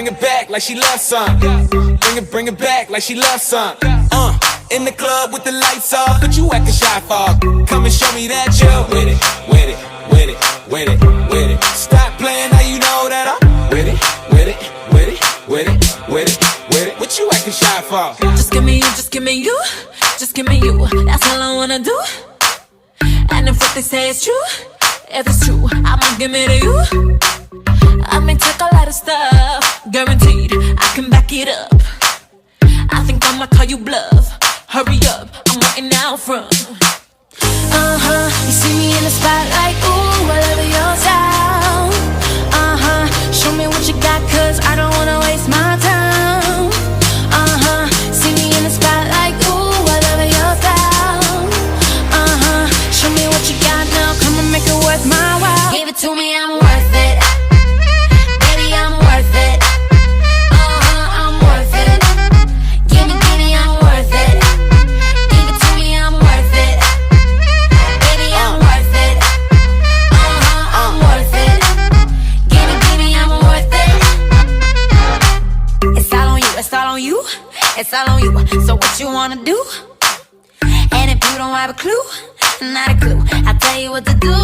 it back like she loves some. Bring it back like she loves some. In the club with the lights off, but you acting shy for. Come and show me that you're with it, with it, with it, with it, with it. Stop playing, now you know that I'm with it, with it, with it, with it, with it, with it. What you acting shy for? Just give me you, just give me you, just give me you. That's all I wanna do. And if what they say is true, if it's true, I'ma give it to you. I may take a lot of stuff, guaranteed I can back it up. I think I'ma call you bluff. Hurry up, I'm waiting out front. You see me in the spotlight, ooh, I love your style. Show me what you got, cause I don't wanna waste my time. See me in the spotlight, ooh, I love your style. Show me what you got now, come and make it worth my while. Give it to me, I'm worth it. Baby, I'm worth it. I'm worth it. Give me, I'm worth it. Give it to me, I'm worth it. Baby, I'm worth it. I'm worth it. Give me, I'm worth it. It's all on you, it's all on you, it's all on you. So what you wanna do? And if you don't have a clue, not a clue, I'll tell you what to do.